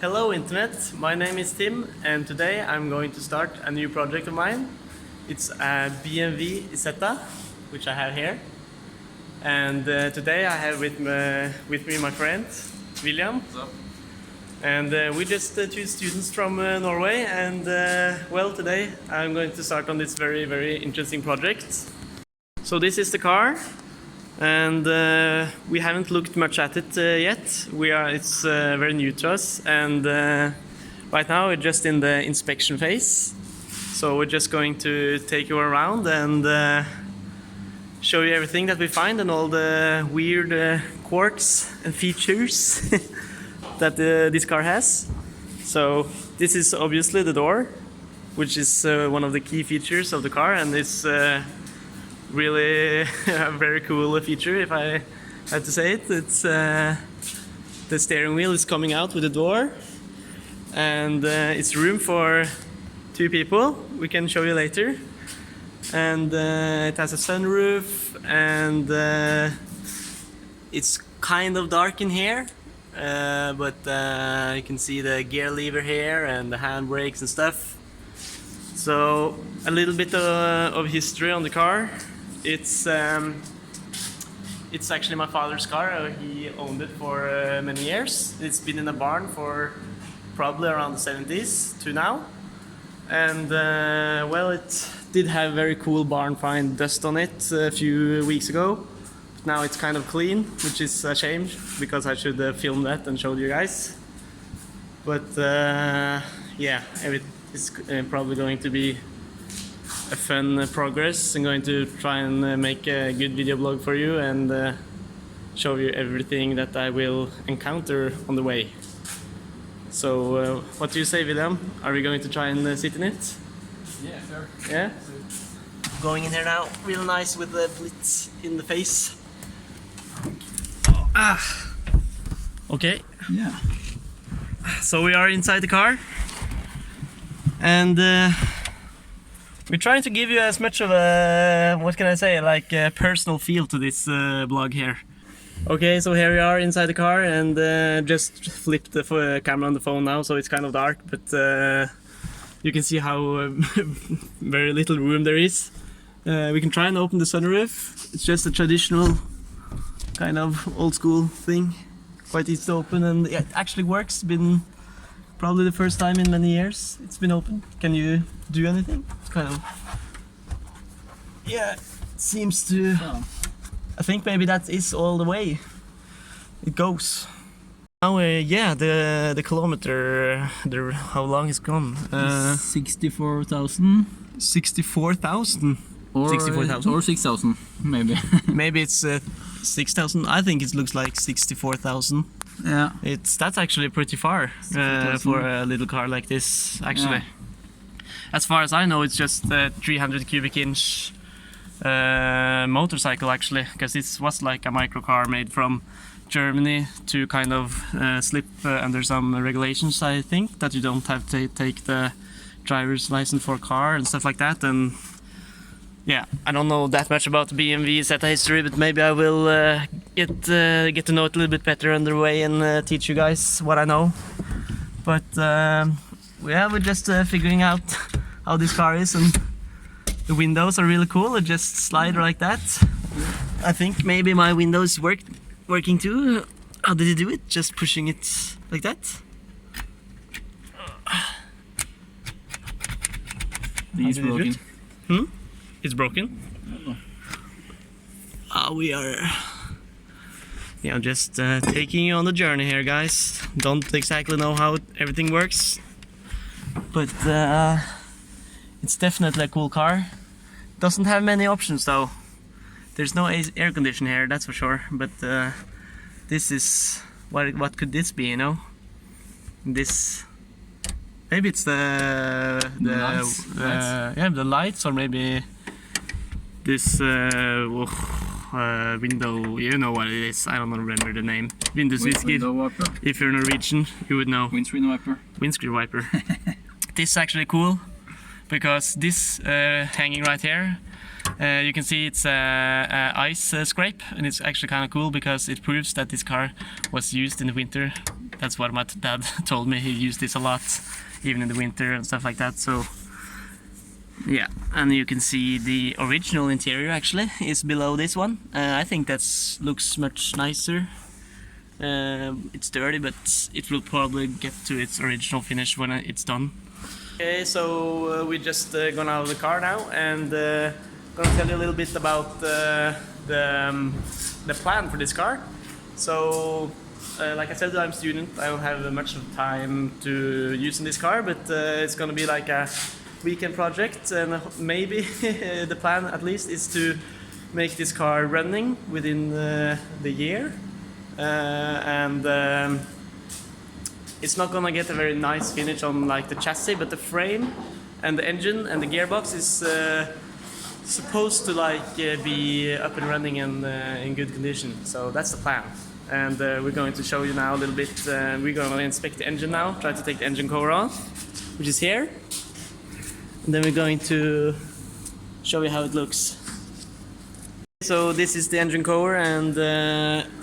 Hello Internet, my name is Tim and today I'm going to start a new project of mine. It's a BMW Isetta, which I have here. And today I have with me my friend William. What's up? And we're just two students from Norway, and well, today I'm going to start on this very interesting project. So this is the car, and we haven't looked much at it yet. It's very new to us, and right now we're just in the inspection phase. So we're just going to take you around and show you everything that we find and all the weird quirks and features that this car has. So this is obviously the door, which is one of the key features of the car, and it's really a very cool feature, if I had to say it. It's the steering wheel is coming out with the door, and it's room for two people. We can show you later. And it has a sunroof, and it's kind of dark in here, but you can see the gear lever here and the handbrakes and stuff. So a little bit of history on the car. It's actually my father's car. He owned it for many years. It's been in a barn for probably around the 70s to now. And well, it did have very cool barn find dust on it a few weeks ago. But now it's kind of clean, which is a shame because I should have filmed that and showed you guys. But yeah, it's probably going to be a fun progress. I'm going to try and make a good video blog for you and show you everything that I will encounter on the way. So what do you say, William? Are we going to try and sit in it? Yeah, sure. Yeah? Going in here now, real nice with the blitz in the face. Ah! Okay. Yeah. So we are inside the car, and we're trying to give you as much of a, what can I say, like a personal feel to this blog here. Okay, so here we are inside the car, and just flipped the camera on the phone now, so it's kind of dark, but you can see how very little room there is. We can try and open the sunroof. It's just a traditional kind of old school thing, quite easy to open, and it actually works. It's been probably the first time in many years it's been open. Can you do anything? It's kind of, yeah, it seems to. Yeah. I think maybe that is all the way it goes. Now, yeah, the kilometer, how long it's gone? 64,000. 64,000. Or 64,000? Or 6,000, maybe. Maybe it's 6,000. I think it looks like 64,000. Yeah. That's actually pretty far for a little car like this, actually. Yeah. As far as I know, it's just a 300 cubic inch motorcycle, actually, because this was like a microcar made from Germany to kind of slip under some regulations, I think, that you don't have to take the driver's license for a car and stuff like that. And yeah, I don't know that much about the BMW Isetta history, but maybe I will get to know it a little bit better on the way and teach you guys what I know. But yeah, we're just figuring out how this car is, and the windows are really cool. They just slide like that. I think maybe my windows working too. How did you do it? Just pushing it like that? It's broken. It's broken? We are just taking you on the journey here, guys. Don't exactly know how everything works, but it's definitely a cool car. Doesn't have many options though. There's no air condition here, that's for sure. But this is what could this be? You know, this. Maybe it's the lights. Yeah, the lights, or maybe this window. You know what it is. I don't remember the name. Window wiper. If you're Norwegian, you would know. Windscreen wiper. Windscreen wiper. This is actually cool because this hanging right here, you can see it's a ice scrape, and it's actually kind of cool because it proves that this car was used in the winter That's what my dad told me. He used this a lot, even in the winter and stuff like that. So yeah, and you can see the original interior actually is below this one. I think that looks much nicer. It's dirty, but it will probably get to its original finish when it's done. Okay, so we just gone out of the car now, and gonna tell you a little bit about the plan for this car. So, like I said, I'm a student. I don't have much of time to use in this car, but it's gonna be like a weekend project, and maybe the plan at least is to make this car running within the year. It's not gonna get a very nice finish on like the chassis, but the frame and the engine and the gearbox is supposed to like be up and running and in good condition. So that's the plan, and we're going to show you now a little bit. We're going to inspect the engine now, try to take the engine cover off, which is here, and then we're going to show you how it looks. So this is the engine cover, and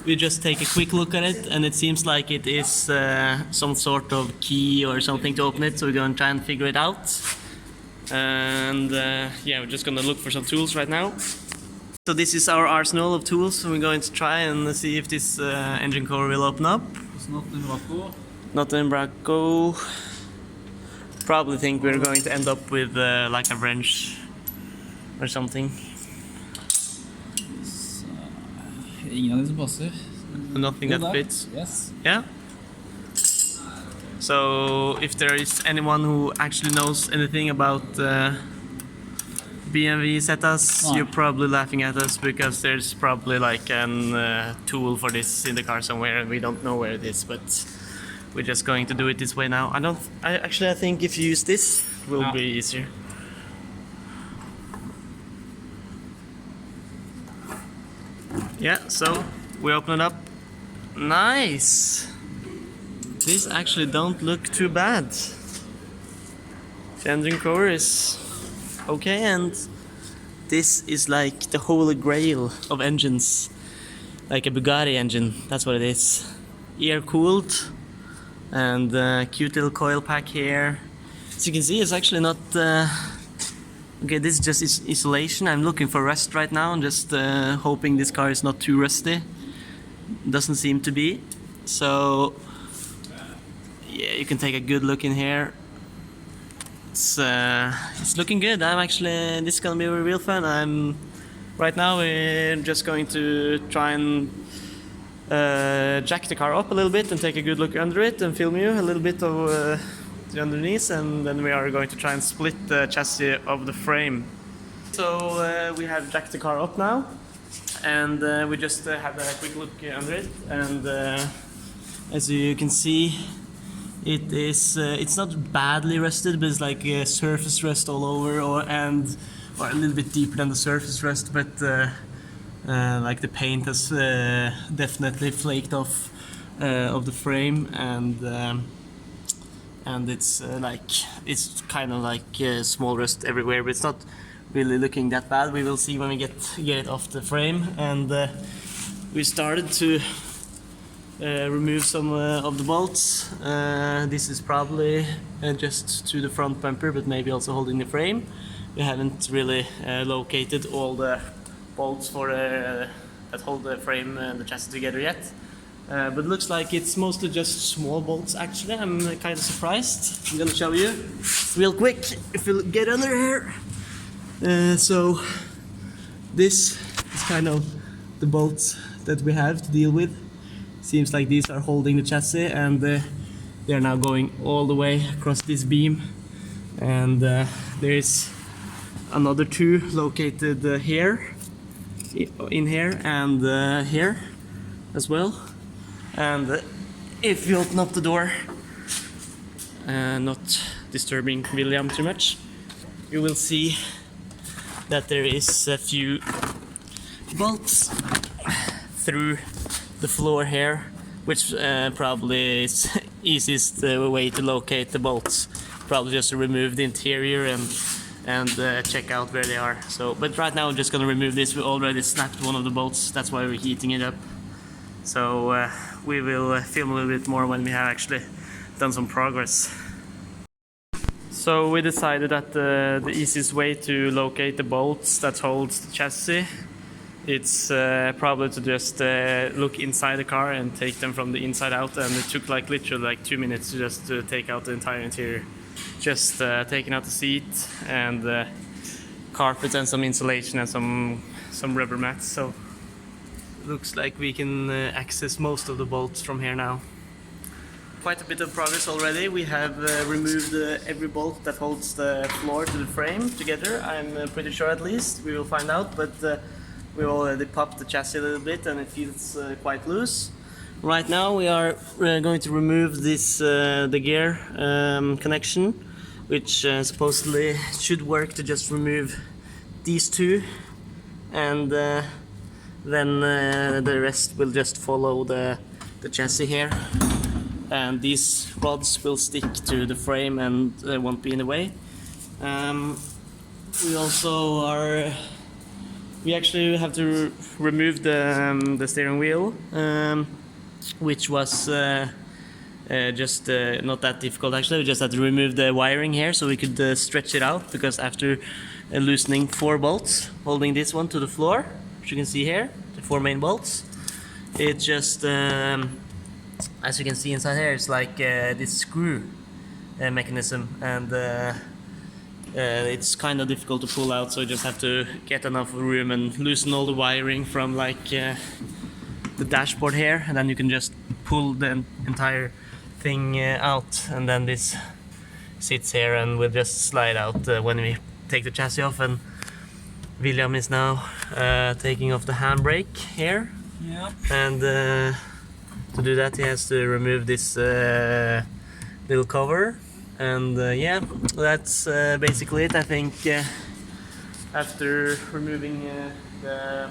we just take a quick look at it, and it seems like it is some sort of key or something to open it, so we're going to try and figure it out. And yeah, we're just going to look for some tools right now. So this is our arsenal of tools, so we're going to try and see if this engine cover will open up. It's not in Morocco. Not in Morocco. Probably think we're going to end up with like a wrench or something. Ingen av de som passer. Nothing that fits. Yes. Yeah. So if there is anyone who actually knows anything about BMW Isettas, No. you're probably laughing at us because there's probably like a tool for this in the car somewhere, and we don't know where it is. But we're just going to do it this way now. I think if you use this, it will be easier. Yeah, so we open it up. Nice! These actually don't look too bad. The engine cover is okay, and this is like the holy grail of engines. Like a Bugatti engine, that's what it is. Air cooled, and cute little coil pack here. As you can see, it's actually not okay, this is just isolation. I'm looking for rust right now and just hoping this car is not too rusty. Doesn't seem to be. So yeah, you can take a good look in here. It's looking good. This is gonna be real fun. Right now we're just going to try and jack the car up a little bit and take a good look under it and film you a little bit of the underneath, and then we are going to try and split the chassis of the frame. So we have jacked the car up now, and we just had a quick look under it, and as you can see, it is it's not badly rusted, but it's like surface rust all over, or a little bit deeper than the surface rust, but like the paint has definitely flaked off of the frame, and it's it's kind of like small rust everywhere, but it's not really looking that bad. We will see when we get it off the frame, and we started to remove some of the bolts. This is probably just to the front bumper, but maybe also holding the frame. We haven't really located all the bolts for that hold the frame and the chassis together yet. But it looks like it's mostly just small bolts actually. I'm kind of surprised. I'm gonna show you real quick if you'll get under here. So this is kind of the bolts that we have to deal with. Seems like these are holding the chassis, and they're now going all the way across this beam. And there is another two located here, in here, and here as well. And if you open up the door, not disturbing William too much, you will see that there is a few bolts through the floor here, which probably is easiest way to locate the bolts. Probably just to remove the interior and check out where they are. So, but right now I'm just gonna remove this. We already snapped one of the bolts. That's why we're heating it up. So we will film a little bit more when we have actually done some progress. So we decided that the easiest way to locate the bolts that holds the chassis, it's probably to just look inside the car and take them from the inside out, and it took like literally like 2 minutes to just take out the entire interior. Just taking out the seat and carpet and some insulation and some rubber mats. So looks like we can access most of the bolts from here now. Quite a bit of progress already. We have removed every bolt that holds the floor to the frame together. I'm pretty sure, at least. We will find out, but we already popped the chassis a little bit and it feels quite loose. Right now we are going to remove this the gear connection, which supposedly should work to just remove these two, and then the rest will just follow the chassis here. And these rods will stick to the frame and won't be in the way. We actually have to remove the steering wheel, which was just not that difficult actually. We just had to remove the wiring here so we could stretch it out, because after loosening 4 bolts holding this one to the floor, which you can see here, the 4 main bolts, it just as you can see inside here, it's like this screw mechanism, and it's kind of difficult to pull out, so you just have to get enough room and loosen all the wiring from like the dashboard here, and then you can just pull the entire thing out, and then this sits here and will just slide out when we take the chassis off. And William is now taking off the handbrake here. Yeah. And to do that he has to remove this little cover, and yeah, that's basically it. I think after removing the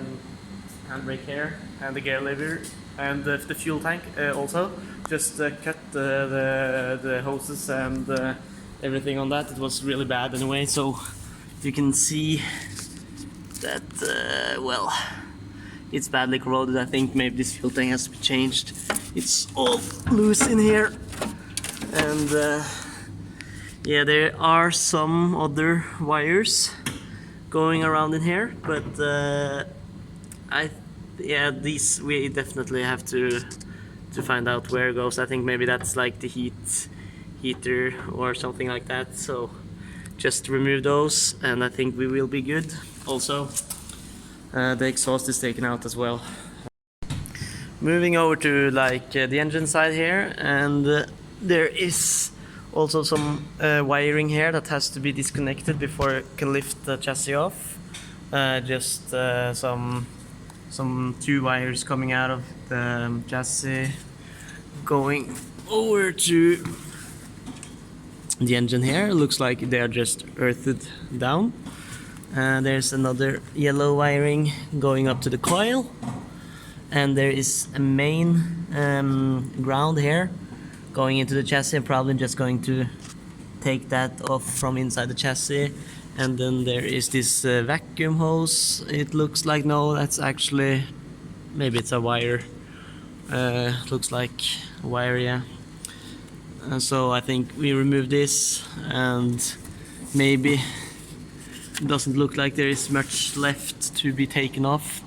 handbrake here and the gear lever and the fuel tank, also just cut the hoses and everything on that. It was really bad anyway, so you can see that well, it's badly corroded. I think maybe this fuel tank has to be changed. It's all loose in here, and yeah, there are some other wires going around in here, but yeah, these we definitely have to find out where it goes. I think maybe that's like the heater or something like that, so just remove those and I think we will be good. Also the exhaust is taken out as well. Moving over to like the engine side here, and there is also some wiring here that has to be disconnected before it can lift the chassis off. Just some 2 wires coming out of the chassis going over to the engine here. It looks like they are just earthed down. There's another yellow wiring going up to the coil, and there is a main ground here going into the chassis. I'm probably just going to take that off from inside the chassis. And then there is this vacuum hose. It looks like, no, that's actually, maybe it's a wire. Looks like a wire, yeah. So I think we remove this, and maybe it doesn't look like there is much left to be taken off,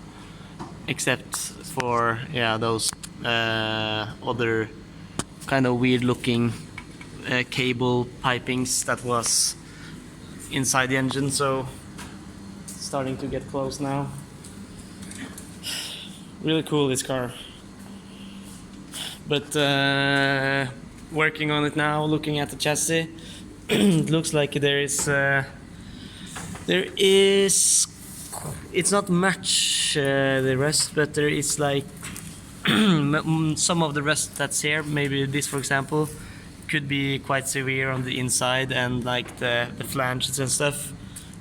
except for, yeah, those other kind of weird looking cable pipings that was inside the engine. So it's starting to get close now. Really cool, this car. But working on it now, looking at the chassis, it looks like it's not much the rust, but there is like some of the rust that's here. Maybe this, for example, could be quite severe on the inside, and like the flanges and stuff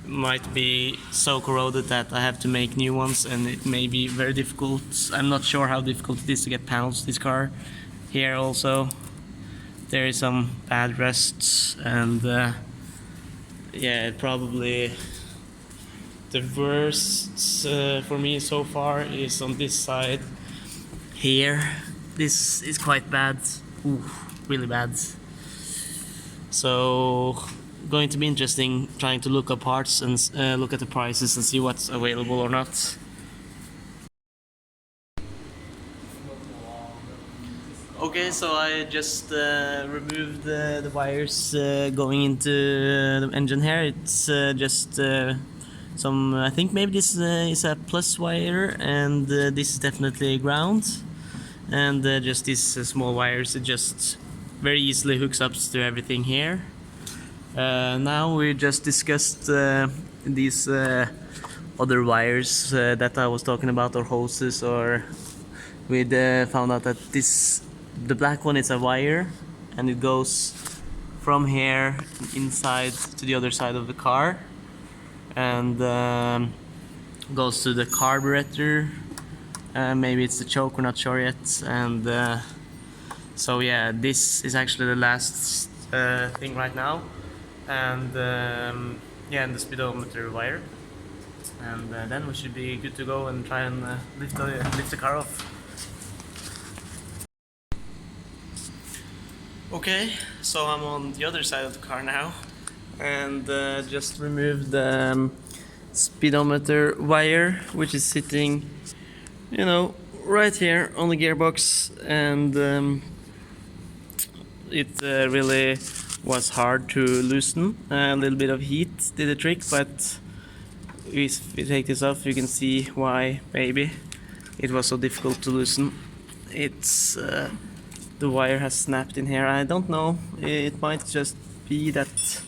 might be so corroded that I have to make new ones, and it may be very difficult. I'm not sure how difficult it is to get panels to this car. Here also there is some bad rusts, and yeah, probably the worst for me so far is on this side here. this is quite bad. Ooh, really bad. So going to be interesting trying to look up parts and look at the prices and see what's available or not. Okay, so I just removed the wires going into the engine here. It's just some, I think maybe this is a plus wire, and this is definitely ground. And just these small wires, it just very easily hooks up to everything here. Now we just discussed these other wires that I was talking about, or hoses, or we found out that the black one is a wire, and it goes from here inside to the other side of the car, and goes to the carburetor. Maybe it's the choke, we're not sure yet. And so yeah, this is actually the last thing right now, and yeah, and the speedometer wire, and then we should be good to go and try and lift the car off. Okay, so I'm on the other side of the car now, and just removed the speedometer wire, which is sitting, you know, right here on the gearbox, and it really was hard to loosen. A little bit of heat did the trick, but if we take this off, you can see why maybe it was so difficult to loosen. It's the wire has snapped in here. I don't know, it might just be that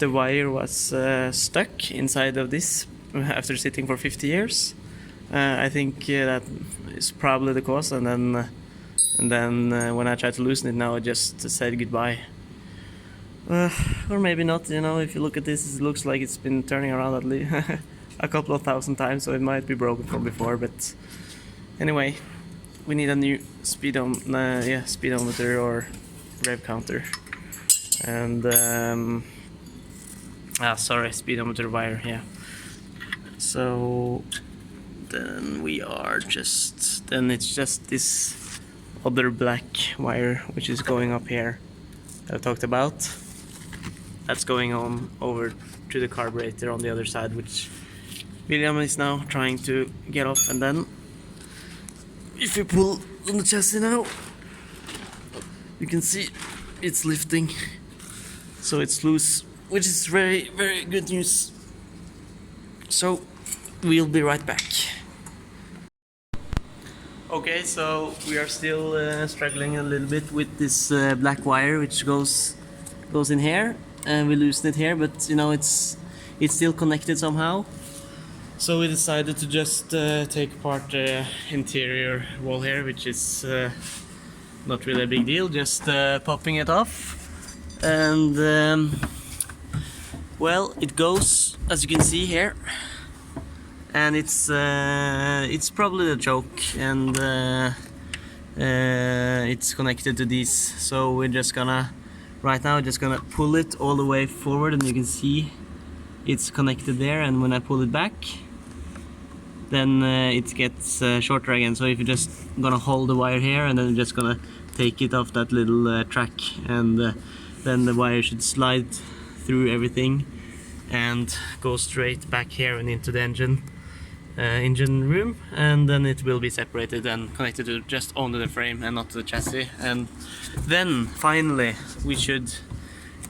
the wire was stuck inside of this after sitting for 50 years. I think that is probably the cause, and then when I tried to loosen it now, it just said goodbye. Or maybe not, you know, if you look at this, it looks like it's been turning around at least a couple of thousand times, so it might be broken from before, but anyway, we need a new speedometer or rev counter, and speedometer wire, yeah. So then it's just this other black wire which is going up here that I talked about. That's going on over to the carburetor on the other side, which William is now trying to get off. And then if you pull on the chassis now, you can see it's lifting, so it's loose, which is very, very good news. So we'll be right back. Okay, so we are still struggling a little bit with this black wire which goes in here, and we loosened it here, but you know, it's still connected somehow. So we decided to just take apart the interior wall here, which is not really a big deal, just popping it off. And well, it goes, as you can see here, and it's probably the choke, and it's connected to these. So we're just gonna pull it all the way forward, and you can see it's connected there, and when I pull it back, then it gets shorter again. So if you're just gonna hold the wire here, and then you're just gonna take it off that little track, and then the wire should slide through everything and go straight back here and into the engine room, and then it will be separated and connected to just only the frame and not the chassis, and then finally we should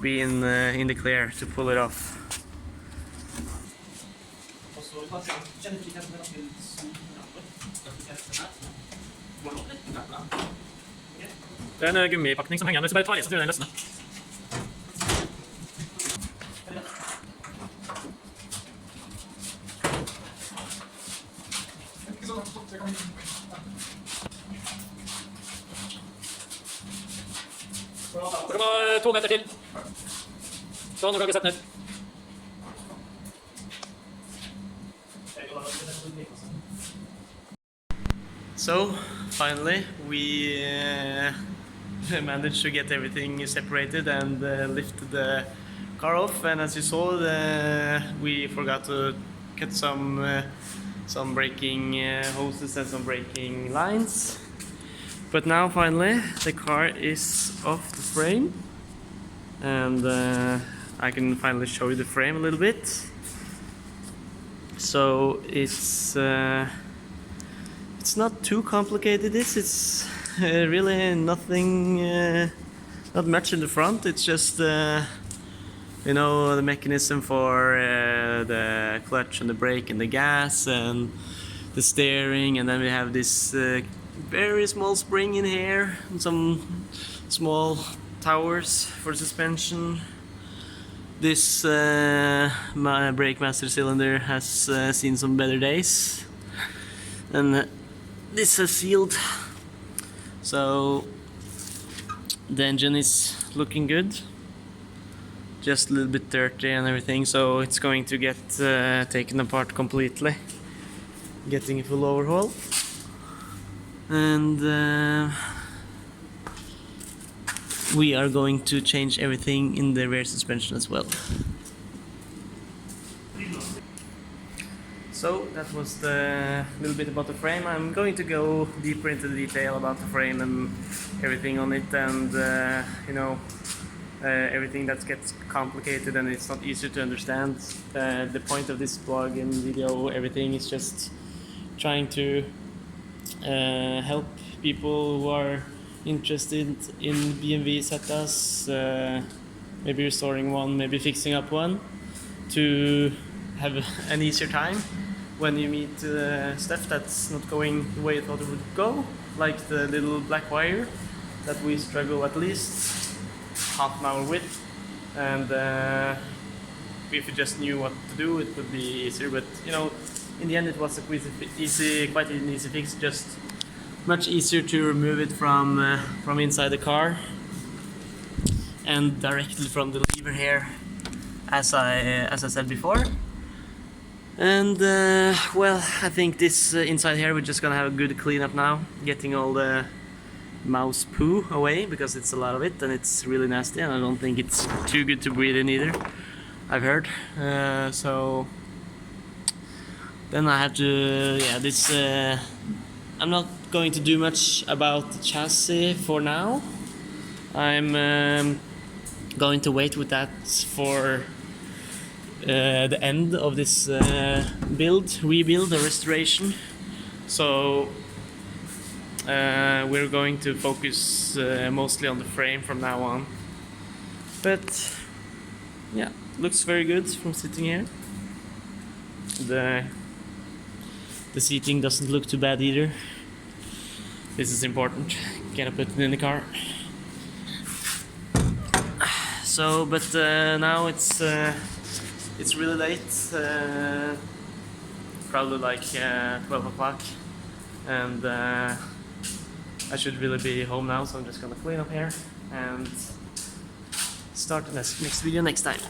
be in the clear to pull it off. Det er en gummipakning som henger med, så bare ta i så tror jeg den løsner. Dere må 2 meter til. Sånn, nå kan vi sette ned. So finally we managed to get everything separated and lift the car off, and as you saw, we forgot to cut some braking hoses and some braking lines, But now finally the car is off the frame, and I can finally show you the frame a little bit. So it's not too complicated. It's really nothing, not much in the front. It's just you know, the mechanism for the clutch and the brake and the gas and the steering, and then we have this very small spring in here and some small towers for suspension. This my brake master cylinder has seen some better days, and this is sealed, so the engine is looking good, just a little bit dirty and everything, so it's going to get taken apart completely, getting a full overhaul. And we are going to change everything in the rear suspension as well. So that was the little bit about the frame. I'm going to go deeper into the detail about the frame and everything on it, and you know, everything that gets complicated and it's not easy to understand. The point of this blog and video, everything is just trying to help people who are interested in BMW Isettas, maybe restoring one, maybe fixing up one, to have an easier time when you meet stuff that's not going the way you thought it would go, like the little black wire that we struggle at least half an hour with. And if you just knew what to do, it would be easier. But you know, in the end, it was a quite an easy fix. Just much easier to remove it from inside the car and directly from the lever here, as I said before. And well, I think this inside here we're just gonna have a good cleanup now, getting all the mouse poo away, because it's a lot of it and it's really nasty, and I don't think it's too good to breathe in either, I've heard. So then I have to, yeah, this I'm not going to do much about the chassis for now. I'm going to wait with that for the end of this rebuild or restoration. So we're going to focus mostly on the frame from now on. But yeah, looks very good from sitting here. The seating doesn't look too bad either. This is important. Gotta put it in the car. So, but now it's really late. Probably like 12 o'clock, and I should really be home now. So I'm just gonna clean up here and start the next video next time.